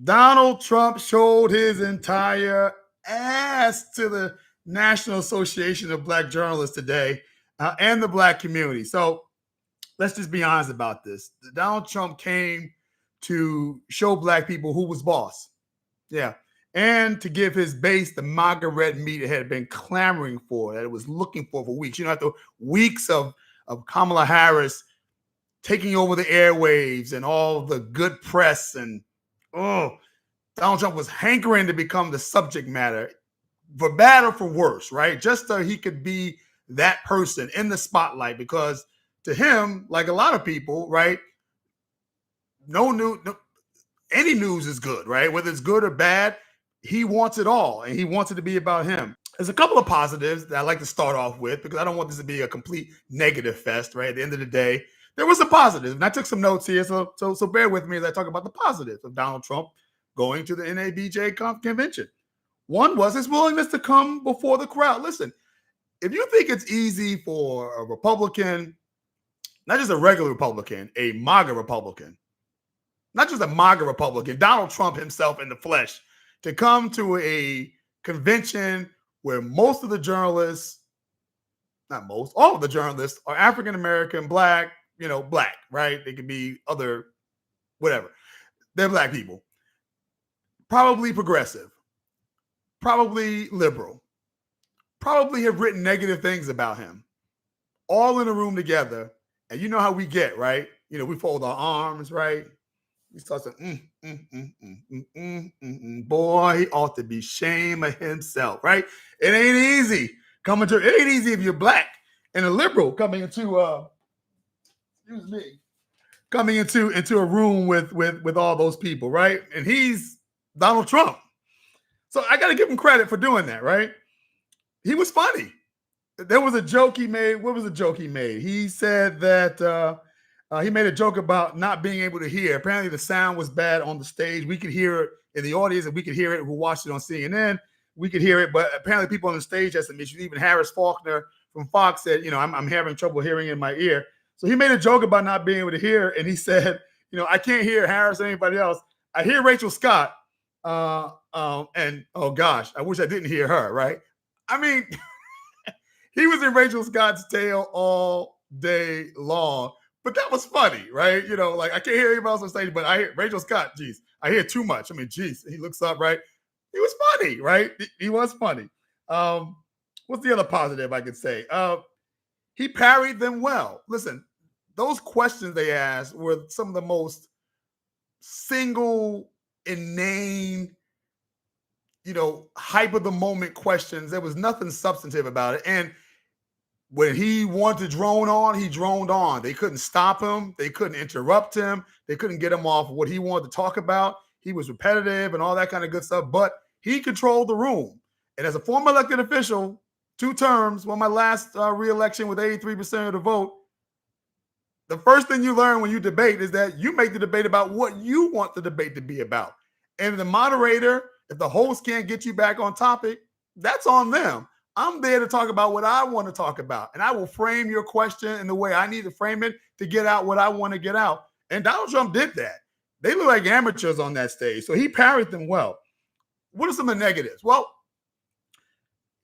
Donald Trump showed his entire ass to the National Association of Black Journalists today and the Black community. So let's just be honest about this. Donald Trump came to show Black people who was boss. Yeah. And to give his base the MAGA red meat it had been clamoring for, that it was looking for weeks. You know, after weeks of Kamala Harris taking over the airwaves and all the good press and, Donald Trump was hankering to become the subject matter, for bad or for worse, right? Just so he could be that person in the spotlight, because to him, like a lot of people, right, any news is good, right? Whether it's good or bad, he wants it all, and he wants it to be about him. There's a couple of positives that I like to start off with, because I don't want this to be a complete negative fest, right? At the end of the day, there were some positives, and I took some notes here, so bear with me as I talk about the positives of Donald Trump going to the NABJ convention. One was his willingness to come before the crowd. Listen, if you think it's easy for a Republican, not just a regular Republican, a MAGA Republican, not just a MAGA Republican, Donald Trump himself in the flesh, to come to a convention where most of the journalists, not most, all of the journalists are African-American, Black, Black, right? They could be other, whatever. They're Black people. Probably progressive, probably liberal, probably have written negative things about him, all in a room together. And you know how we get, right? We fold our arms, right? We start saying, boy, he ought to be ashamed of himself, right? It ain't easy it ain't easy if you're Black and a liberal coming into a room with all those people, right? And he's Donald Trump. So I got to give him credit for doing that, right? He was funny. There was a joke he made. What was the joke he made? He said that he made a joke about not being able to hear. Apparently the sound was bad on the stage. We could hear it in the audience, and we could hear it who watched it on CNN. We could hear it, but apparently people on the stage had some issues. Even Harris Faulkner from Fox said, I'm having trouble hearing in my ear. So he made a joke about not being able to hear, and he said, I can't hear Harris or anybody else. I hear Rachel Scott, and oh gosh, I wish I didn't hear her, right? I mean, he was in Rachel Scott's tail all day long, but that was funny, right? Like I can't hear anybody else on stage, but I hear Rachel Scott, geez, I hear too much. I mean, geez, he looks up, right? He was funny, right? He was funny. What's the other positive I could say? He parried them well. Listen, those questions they asked were some of the most single, inane, hype of the moment questions. There was nothing substantive about it. And when he wanted to drone on, he droned on. They couldn't stop him. They couldn't interrupt him. They couldn't get him off what he wanted to talk about. He was repetitive and all that kind of good stuff, but he controlled the room. And as a former elected official, 2 terms, my last re-election with 83% of the vote, the first thing you learn when you debate is that you make the debate about what you want the debate to be about. And the moderator, if the host can't get you back on topic, that's on them. I'm there to talk about what I want to talk about. And I will frame your question in the way I need to frame it to get out what I want to get out. And Donald Trump did that. They look like amateurs on that stage. So he parried them well. What are some of the negatives? Well,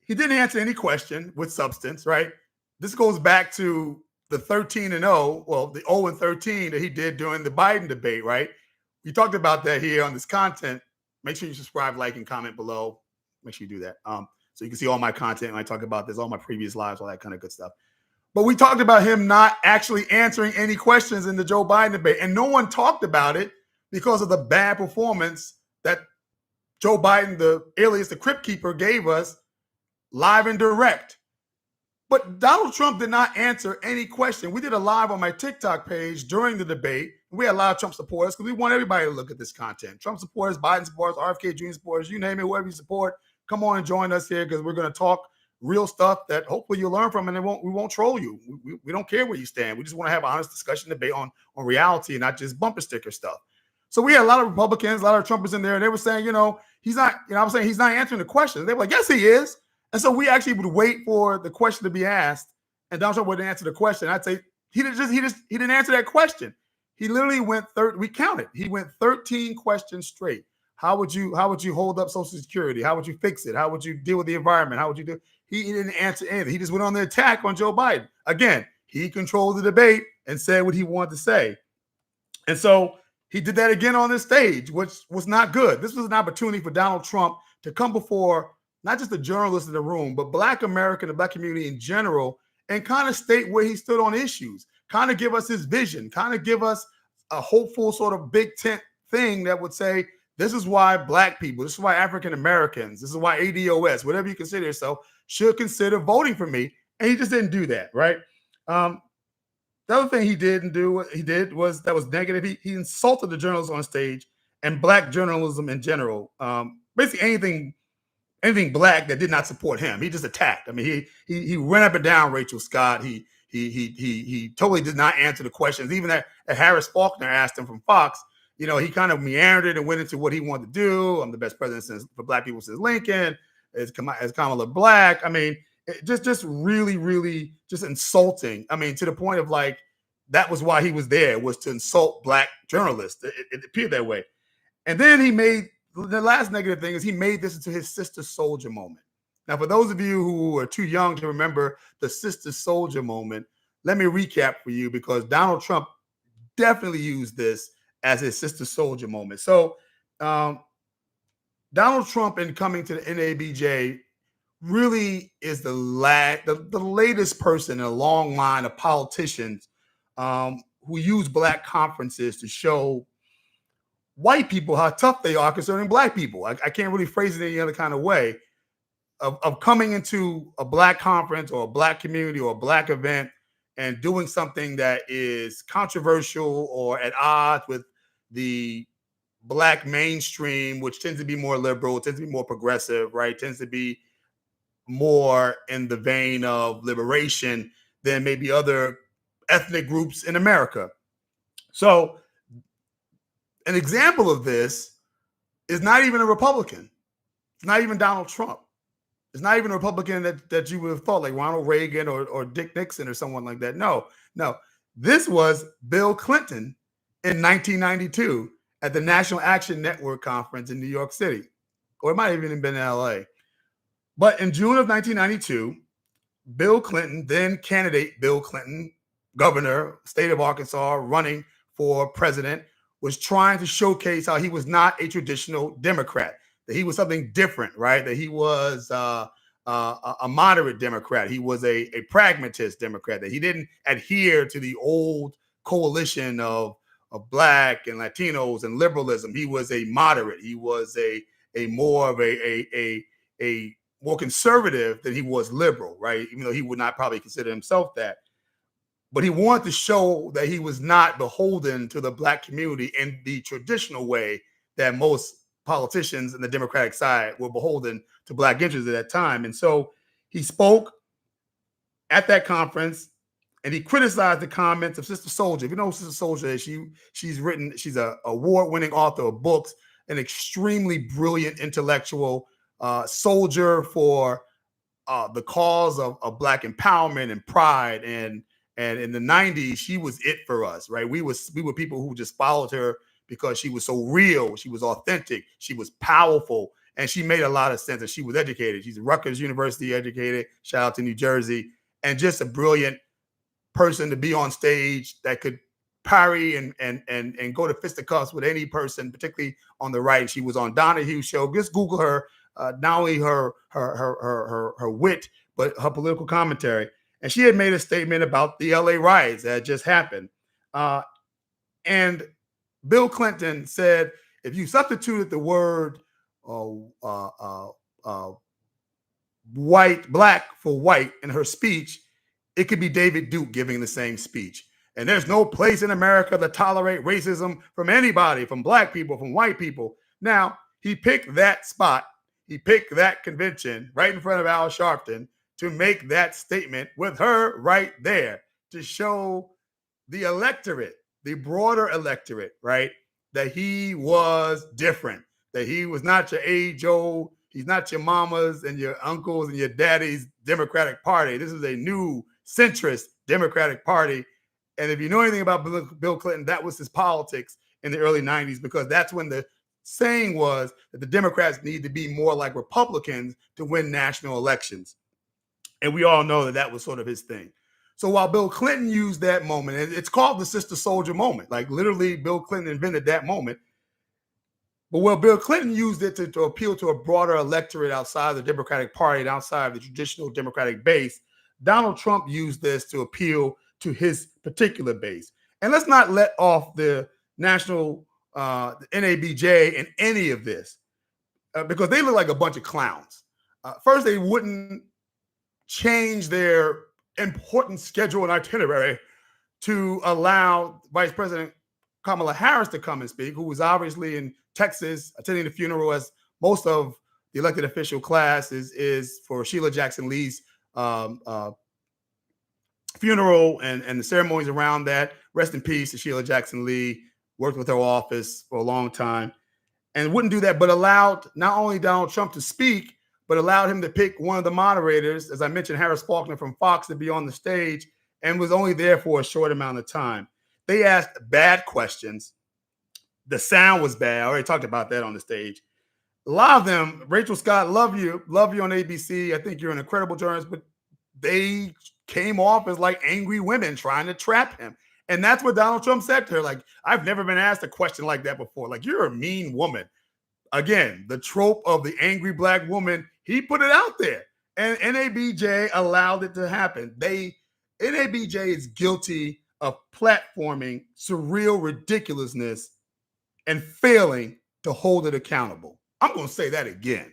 he didn't answer any question with substance, right? This goes back to the 13-0, well, the 0-13 that he did during the Biden debate, right? We talked about that here on this content. Make sure you subscribe, like, and comment below. Make sure you do that. So you can see all my content when I talk about this, all my previous lives, all that kind of good stuff. But we talked about him not actually answering any questions in the Joe Biden debate. And no one talked about it because of the bad performance that Joe Biden, the Crypt Keeper, gave us live and direct. But Donald Trump did not answer any question. We did a live on my TikTok page during the debate. We had a lot of Trump supporters because we want everybody to look at this content. Trump supporters, Biden supporters, RFK Jr. supporters, you name it, whoever you support, come on and join us here because we're going to talk real stuff that hopefully you'll learn from, and we won't troll you. We don't care where you stand. We just want to have an honest discussion, debate on reality and not just bumper sticker stuff. So we had a lot of Republicans, a lot of Trumpers in there, and they were saying, he's not, I'm saying he's not answering the questions. They were like, yes, he is. And so we actually would wait for the question to be asked, and Donald Trump wouldn't answer the question. I'd say he didn't answer that question. He literally went we counted. He went 13 questions straight. How would you hold up Social Security? How would you fix it? How would you deal with the environment? How would you do? He didn't answer anything. He just went on the attack on Joe Biden. Again, he controlled the debate and said what he wanted to say. And so he did that again on this stage, which was not good. This was an opportunity for Donald Trump to come before not just the journalists in the room, but Black America, the Black community in general, and kind of state where he stood on issues, kind of give us his vision, kind of give us a hopeful sort of big tent thing that would say, this is why Black people, this is why African Americans, this is why ADOS, whatever you consider yourself, should consider voting for me. And he just didn't do that, right? The other thing he did was that was negative. He insulted the journalists on stage and Black journalism in general. Basically anything Black that did not support him, he just attacked. I mean, he ran up and down Rachel Scott. He totally did not answer the questions. Even that Harris Faulkner asked him from Fox, you know, he kind of meandered and went into what he wanted to do. I'm the best president for Black people since Lincoln. As Kamala Black. I mean, just really just insulting. I mean, to the point of like, that was why he was there, was to insult Black journalists. It appeared that way. And then he made, the last negative thing is he made this into his Sister Soldier moment. Now, for those of you who are too young to remember the Sister Soldier moment, let me recap for you, because Donald Trump definitely used this as his Sister Soldier moment. So Donald Trump, in coming to the NABJ, really is the latest person in a long line of politicians who use Black conferences to show white people how tough they are concerning Black people. I can't really phrase it any other kind of way, of coming into a Black conference or a Black community or a Black event and doing something that is controversial or at odds with the Black mainstream, which tends to be more liberal, tends to be more progressive, right? Tends to be more in the vein of liberation than maybe other ethnic groups in America. So an example of this is not even a Republican. It's not even Donald Trump. It's not even a Republican that you would have thought, like Ronald Reagan or Dick Nixon or someone like that. No. This was Bill Clinton in 1992 at the National Action Network conference in New York City. Or it might have even been in LA. But in June of 1992, Bill Clinton, then candidate Bill Clinton, governor, state of Arkansas, running for president, was trying to showcase how he was not a traditional Democrat, that he was something different, right? That he was a moderate Democrat. He was a pragmatist Democrat, that he didn't adhere to the old coalition of Black and Latinos and liberalism. He was a moderate. He was a more of a more conservative than he was liberal, right? Even though he would not probably consider himself that. But he wanted to show that he was not beholden to the Black community in the traditional way that most politicians in the Democratic side were beholden to Black interests at that time. And so he spoke at that conference and he criticized the comments of Sister Soldier. If you know who Sister Soldier is, she's an award-winning author of books, an extremely brilliant intellectual, soldier for the cause of Black empowerment and pride. And in the 90s, she was it for us, right? We were people who just followed her because she was so real, she was authentic, she was powerful, and she made a lot of sense. And she was educated. She's a Rutgers University educated, shout out to New Jersey, and just a brilliant person to be on stage that could parry and go to fisticuffs with any person, particularly on the right. She was on Donahue's show. Just Google her. Not only her wit, but her political commentary. And she had made a statement about the LA riots that had just happened. And Bill Clinton said, if you substituted the word Black for white in her speech, it could be David Duke giving the same speech. And there's no place in America to tolerate racism from anybody, from Black people, from white people. Now, he picked that spot. He picked that convention right in front of Al Sharpton to make that statement with her right there to show the electorate, the broader electorate, right, that he was different, that he was not your age-old, he's not your mama's and your uncles and your daddy's Democratic Party. This is a new centrist Democratic Party. And if you know anything about Bill Clinton, that was his politics in the early 90s, because that's when the saying was that the Democrats need to be more like Republicans to win national elections. And we all know that that was sort of his thing. So while Bill Clinton used that moment, and it's called the Sister Soldier moment, like literally Bill Clinton invented that moment. But while Bill Clinton used it to appeal to a broader electorate outside the Democratic Party and outside of the traditional Democratic base, Donald Trump used this to appeal to his particular base. And let's not let off the national the NABJ in any of this because they look like a bunch of clowns. First, they wouldn't change their important schedule and itinerary to allow Vice President Kamala Harris to come and speak, who was obviously in Texas attending the funeral, as most of the elected official class is for Sheila Jackson Lee's funeral and the ceremonies around that. Rest in peace to Sheila Jackson Lee. Worked with her office for a long time and wouldn't do that, but allowed not only Donald Trump to speak, but allowed him to pick one of the moderators, as I mentioned, Harris Faulkner from Fox, to be on the stage and was only there for a short amount of time. They asked bad questions. The sound was bad. I already talked about that on the stage. A lot of them, Rachel Scott, love you on ABC. I think you're an incredible journalist, but they came off as like angry women trying to trap him. And that's what Donald Trump said to her. Like, I've never been asked a question like that before. Like, you're a mean woman. Again, the trope of the angry black woman, he put it out there. And NABJ allowed it to happen. NABJ is guilty of platforming surreal ridiculousness and failing to hold it accountable. I'm going to say that again.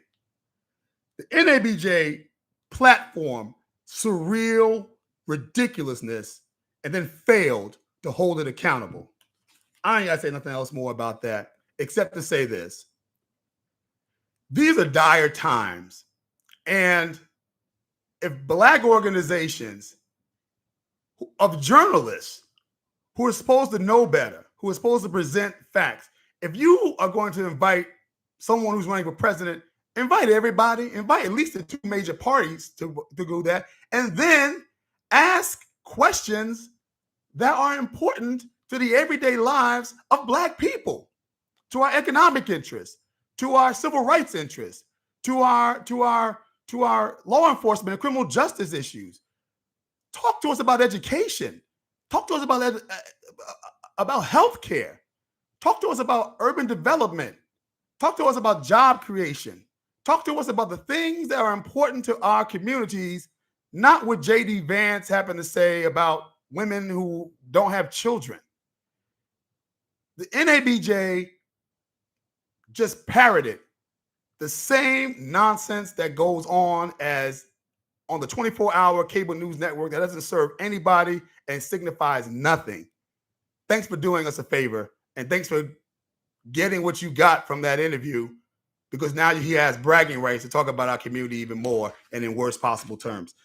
The NABJ platform surreal ridiculousness and then failed to hold it accountable. I ain't got to say nothing else more about that except to say this. These are dire times. And if black organizations of journalists who are supposed to know better, who are supposed to present facts, if you are going to invite someone who's running for president, invite everybody, invite at least the two major parties to do that, and then ask questions that are important to the everyday lives of black people, to our economic interests, to our civil rights interests, to our law enforcement and criminal justice issues. Talk to us about education. Talk to us about healthcare. Talk to us about urban development. Talk to us about job creation. Talk to us about the things that are important to our communities, not what J.D. Vance happened to say about women who don't have children. The NABJ just parroted the same nonsense that goes on as on the 24-hour cable news network that doesn't serve anybody and signifies nothing. Thanks for doing us a favor, and thanks for getting what you got from that interview, because now he has bragging rights to talk about our community even more and in worst possible terms.